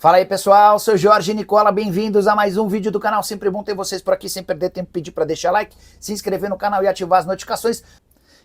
Fala aí pessoal, sou Jorge Nicola, bem-vindos a mais um vídeo do canal. Sempre bom ter vocês por aqui, sem perder tempo, pedir para deixar like, se inscrever no canal e ativar as notificações.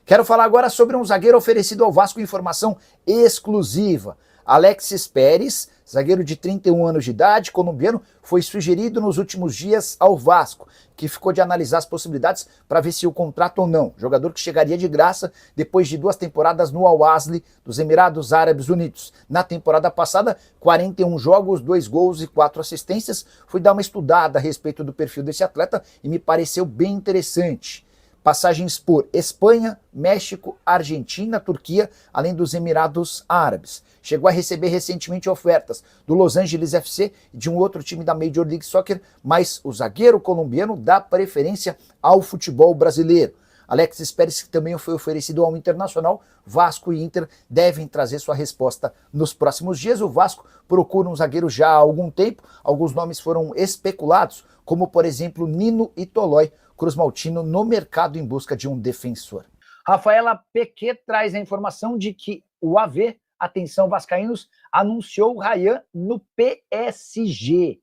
Quero falar agora sobre um zagueiro oferecido ao Vasco, informação exclusiva. Alexis Pérez, zagueiro de 31 anos de idade, colombiano, foi sugerido nos últimos dias ao Vasco, que ficou de analisar as possibilidades para ver se o contrato ou não. Jogador que chegaria de graça depois de 2 temporadas no Al-Ahly dos Emirados Árabes Unidos. Na temporada passada, 41 jogos, 2 gols e 4 assistências. Fui dar uma estudada a respeito do perfil desse atleta e me pareceu bem interessante. Passagens por Espanha, México, Argentina, Turquia, além dos Emirados Árabes. Chegou a receber recentemente ofertas do Los Angeles FC e de um outro time da Major League Soccer, mas o zagueiro colombiano dá preferência ao futebol brasileiro. Alexis Pérez, que também foi oferecido ao Internacional, Vasco e Inter devem trazer sua resposta nos próximos dias. O Vasco procura um zagueiro já há algum tempo, alguns nomes foram especulados, como por exemplo Nino e Tolói, Cruz-Maltino no mercado em busca de um defensor. Rafaela Pequet traz a informação de que o AV, atenção vascaínos, anunciou o Ryan no PSG.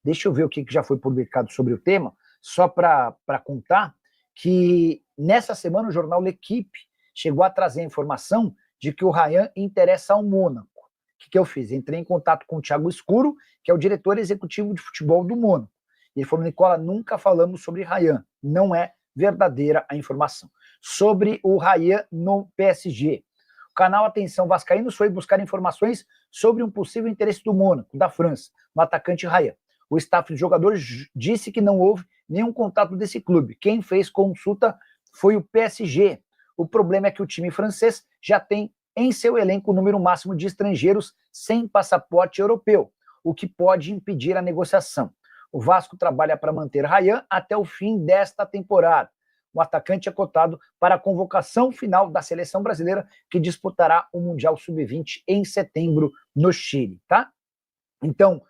Deixa eu ver o que já foi publicado sobre o tema, só para contar que nessa semana o jornal L'Equipe chegou a trazer a informação de que o Ryan interessa ao Mônaco. O que eu fiz? Entrei em contato com o Thiago Escuro, que é o diretor executivo de futebol do Mônaco. Ele falou: Nicola, nunca falamos sobre Ryan. Não é verdadeira a informação. Sobre o Ryan no PSG. O canal Atenção Vascaínos foi buscar informações sobre um possível interesse do Mônaco, da França, no atacante Ryan. O staff de jogadores disse que não houve nenhum contato desse clube. Quem fez consulta foi o PSG. O problema é que o time francês já tem em seu elenco o número máximo de estrangeiros sem passaporte europeu, o que pode impedir a negociação. O Vasco trabalha para manter Ryan até o fim desta temporada. O atacante é cotado para a convocação final da seleção brasileira, que disputará o Mundial Sub-20 em setembro no Chile, tá? Então,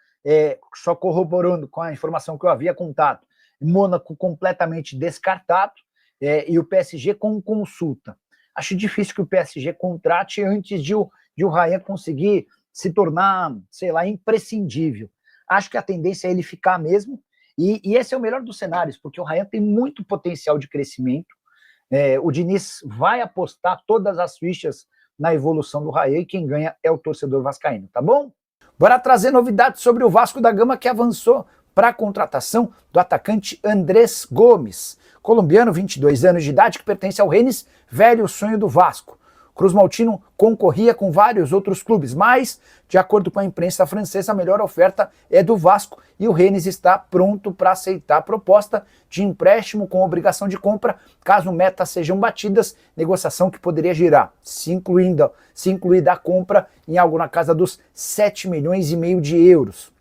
só corroborando com a informação que eu havia contado, Mônaco completamente descartado e o PSG com consulta. Acho difícil que o PSG contrate antes de o Ryan conseguir se tornar, sei lá, imprescindível. Acho que a tendência é ele ficar mesmo, e esse é o melhor dos cenários, porque o Ryan tem muito potencial de crescimento. O Diniz vai apostar todas as fichas na evolução do Ryan, e quem ganha é o torcedor vascaíno, tá bom? Bora trazer novidades sobre o Vasco da Gama, que avançou para a contratação do atacante Andrés Gomes, colombiano, 22 anos de idade, que pertence ao Rennes, velho sonho do Vasco. Cruz-Maltino concorria com vários outros clubes, mas, de acordo com a imprensa francesa, a melhor oferta é do Vasco e o Rennes está pronto para aceitar a proposta de empréstimo com obrigação de compra, caso metas sejam batidas, negociação que poderia girar, se incluída a compra, em algo na casa dos 7,5 milhões de euros.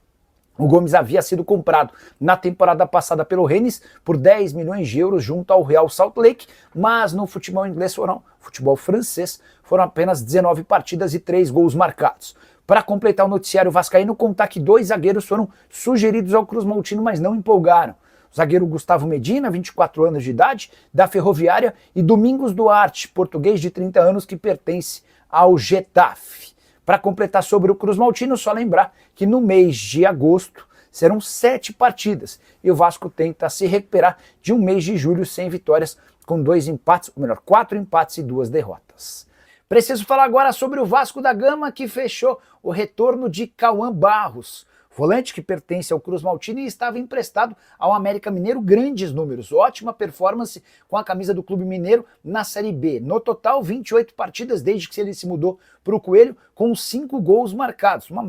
O Gomes havia sido comprado na temporada passada pelo Rennes por 10 milhões de euros junto ao Real Salt Lake, mas no futebol francês foram apenas 19 partidas e 3 gols marcados. Para completar o noticiário vascaíno, contar que 2 zagueiros foram sugeridos ao Cruz-Maltino, mas não empolgaram. O zagueiro Gustavo Medina, 24 anos de idade, da Ferroviária, e Domingos Duarte, português de 30 anos, que pertence ao Getafe. Para completar sobre o Cruz-Maltino, só lembrar que no mês de agosto serão 7 partidas e o Vasco tenta se recuperar de um mês de julho sem vitórias, com 2 empates, ou melhor, 4 empates e 2 derrotas. Preciso falar agora sobre o Vasco da Gama, que fechou o retorno de Cauã Barros, volante que pertence ao Cruz-Maltino e estava emprestado ao América Mineiro. Grandes números, ótima performance com a camisa do Clube Mineiro na Série B. No total, 28 partidas desde que ele se mudou para o Coelho, com 5 gols marcados. Uma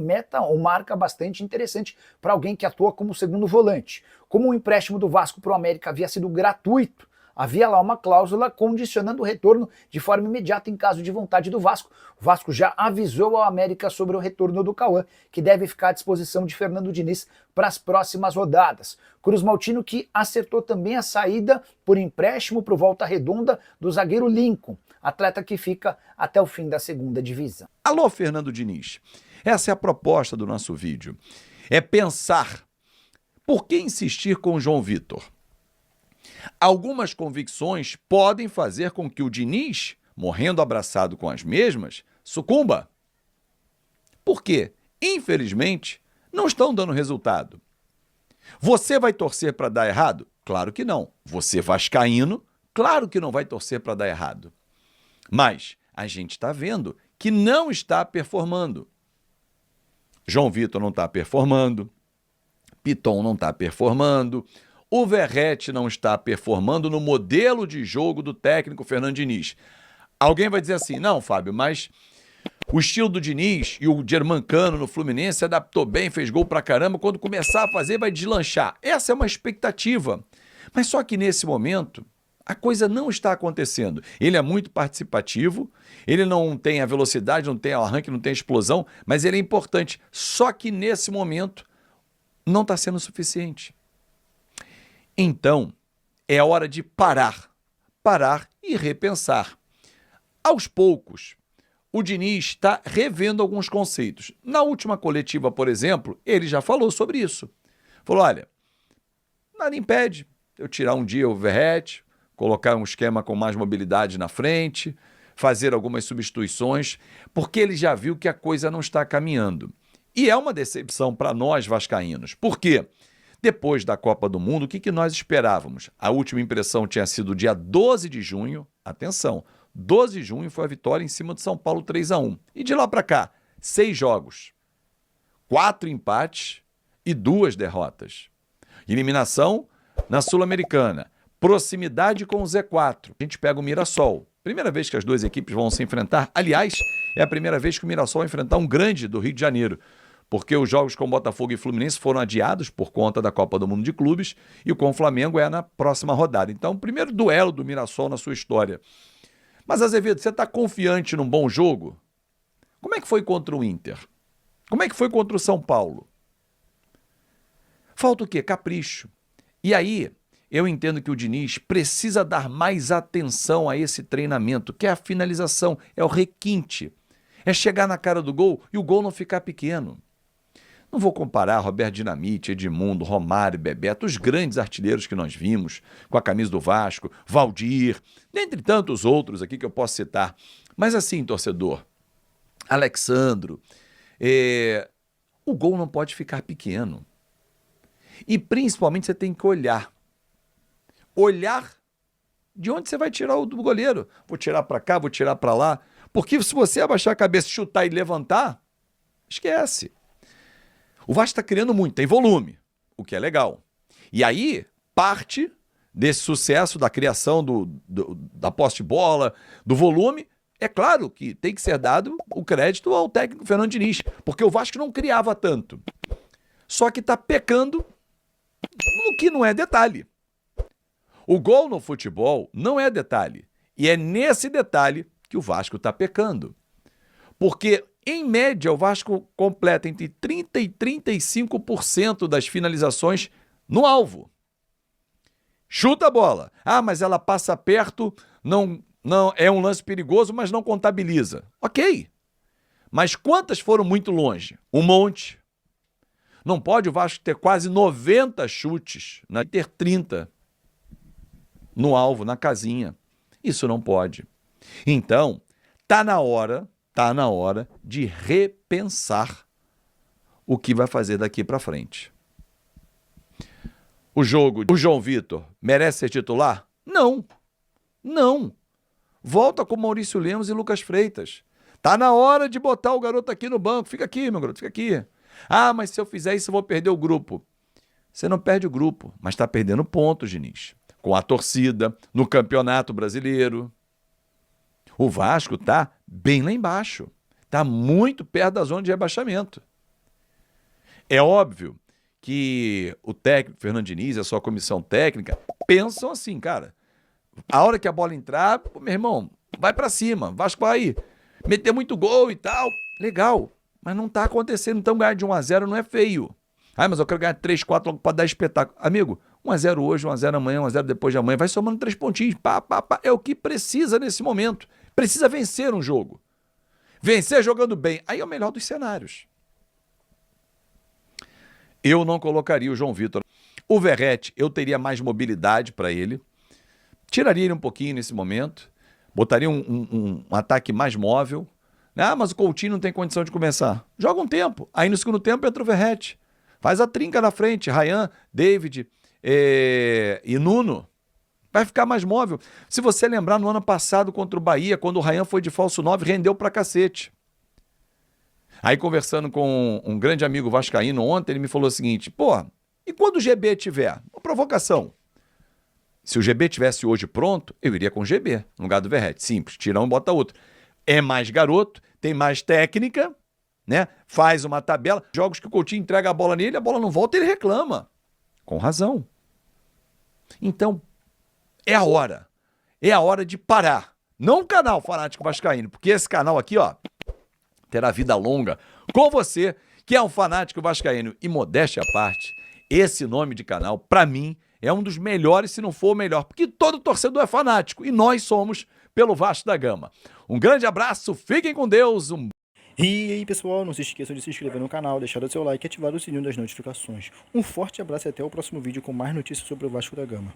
marca bastante interessante para alguém que atua como segundo volante. Como o empréstimo do Vasco para o América havia sido gratuito, havia lá uma cláusula condicionando o retorno de forma imediata em caso de vontade do Vasco. O Vasco já avisou ao América sobre o retorno do Cauã, que deve ficar à disposição de Fernando Diniz para as próximas rodadas. Cruz-Maltino, que acertou também a saída por empréstimo para o Volta Redonda do zagueiro Lincoln, atleta que fica até o fim da 2ª divisão. Alô, Fernando Diniz. Essa é a proposta do nosso vídeo. É pensar, por que insistir com o João Vitor? Algumas convicções podem fazer com que o Diniz, morrendo abraçado com as mesmas, sucumba. Por quê? Infelizmente, não estão dando resultado. Você vai torcer para dar errado? Claro que não. Você vascaíno, claro que não vai torcer para dar errado. Mas a gente está vendo que não está performando. João Vitor não está performando, Piton não está performando, o Verratti não está performando no modelo de jogo do técnico Fernando Diniz. Alguém vai dizer assim, não, Fábio, mas o estilo do Diniz e o Germancano no Fluminense se adaptou bem, fez gol pra caramba, quando começar a fazer vai deslanchar. Essa é uma expectativa. Mas só que nesse momento, a coisa não está acontecendo. Ele é muito participativo, ele não tem a velocidade, não tem o arranque, não tem a explosão, mas ele é importante. Só que nesse momento não está sendo suficiente. Então, é hora de parar e repensar. Aos poucos, o Diniz está revendo alguns conceitos. Na última coletiva, por exemplo, ele já falou sobre isso. Falou, olha, nada impede eu tirar um dia o Verratti, colocar um esquema com mais mobilidade na frente, fazer algumas substituições, porque ele já viu que a coisa não está caminhando. E é uma decepção para nós vascaínos. Por quê? Depois da Copa do Mundo, o que nós esperávamos? A última impressão tinha sido dia 12 de junho, atenção, 12 de junho foi a vitória em cima do São Paulo 3-1. E de lá para cá, 6 jogos, 4 empates e 2 derrotas. Eliminação na Sul-Americana, proximidade com o Z4. A gente pega o Mirassol. Primeira vez que as duas equipes vão se enfrentar. Aliás, é a primeira vez que o Mirassol vai enfrentar um grande do Rio de Janeiro, porque os jogos com Botafogo e Fluminense foram adiados por conta da Copa do Mundo de Clubes e o com o Flamengo é na próxima rodada. Então, o primeiro duelo do Mirassol na sua história. Mas, Azevedo, você está confiante num bom jogo? Como é que foi contra o Inter? Como é que foi contra o São Paulo? Falta o quê? Capricho. E aí, eu entendo que o Diniz precisa dar mais atenção a esse treinamento, que é a finalização, é o requinte. É chegar na cara do gol e o gol não ficar pequeno. Não vou comparar Roberto Dinamite, Edmundo, Romário, Bebeto, os grandes artilheiros que nós vimos, com a camisa do Vasco, Valdir, dentre tantos outros aqui que eu posso citar. Mas assim, torcedor, Alexandro, o gol não pode ficar pequeno. E principalmente você tem que olhar. Olhar de onde você vai tirar o do goleiro. Vou tirar para cá, vou tirar para lá. Porque se você abaixar a cabeça, chutar e levantar, esquece. O Vasco está criando muito, tem volume, o que é legal. E aí, parte desse sucesso da criação da posse de bola, do volume, é claro que tem que ser dado o crédito ao técnico Fernando Diniz, porque o Vasco não criava tanto. Só que está pecando no que não é detalhe. O gol no futebol não é detalhe. E é nesse detalhe que o Vasco está pecando. Porque, em média, o Vasco completa entre 30% e 35% das finalizações no alvo. Chuta a bola. Ah, mas ela passa perto, não é um lance perigoso, mas não contabiliza. Ok. Mas quantas foram muito longe? Um monte. Não pode o Vasco ter quase 90 chutes, né? Ter 30 no alvo, na casinha. Isso não pode. Então, tá na hora de repensar o que vai fazer daqui para frente. O João Vitor merece ser titular? Não. Não. Volta com Maurício Lemos e Lucas Freitas. Tá na hora de botar o garoto aqui no banco. Fica aqui, meu garoto, fica aqui. Ah, mas se eu fizer isso eu vou perder o grupo. Você não perde o grupo, mas está perdendo pontos, Diniz. Com a torcida, no Campeonato Brasileiro. O Vasco está bem lá embaixo. Está muito perto da zona de rebaixamento. É óbvio que o técnico Fernando Diniz e a sua comissão técnica pensam assim, cara, a hora que a bola entrar, pô, meu irmão, vai para cima, o Vasco vai meter muito gol e tal, legal, mas não está acontecendo, então ganhar de 1-0 não é feio. Ah, mas eu quero ganhar 3, 4 logo para dar espetáculo. Amigo, 1-0 hoje, 1-0 amanhã, 1-0 depois de amanhã, vai somando 3 pontinhos, pá, é o que precisa nesse momento. Precisa vencer um jogo. Vencer jogando bem, aí é o melhor dos cenários. Eu não colocaria o João Vitor. O Verratti, eu teria mais mobilidade para ele. Tiraria ele um pouquinho nesse momento. Botaria um ataque mais móvel. Ah, mas o Coutinho não tem condição de começar. Joga um tempo. Aí no segundo tempo entra o Verratti. Faz a trinca na frente, Ryan, David e Nuno. Vai ficar mais móvel. Se você lembrar, no ano passado contra o Bahia, quando o Ryan foi de falso 9, rendeu pra cacete. Aí conversando com um grande amigo vascaíno ontem, ele me falou o seguinte, pô, e quando o GB tiver? Uma provocação. Se o GB tivesse hoje pronto, eu iria com o GB, no lugar do Verratti. Simples, tira um e bota outro. É mais garoto, tem mais técnica, né? Faz uma tabela. Jogos que o Coutinho entrega a bola nele, a bola não volta, ele reclama. Com razão. Então, é a hora. É a hora de parar. Não o canal Fanático Vascaíno, porque esse canal aqui, ó, terá vida longa com você, que é um fanático vascaíno. E modéstia à parte, esse nome de canal, pra mim, é um dos melhores, se não for o melhor, porque todo torcedor é fanático e nós somos pelo Vasco da Gama. Um grande abraço, fiquem com Deus. E aí pessoal, não se esqueçam de se inscrever no canal, deixar o seu like e ativar o sininho das notificações. Um forte abraço e até o próximo vídeo com mais notícias sobre o Vasco da Gama.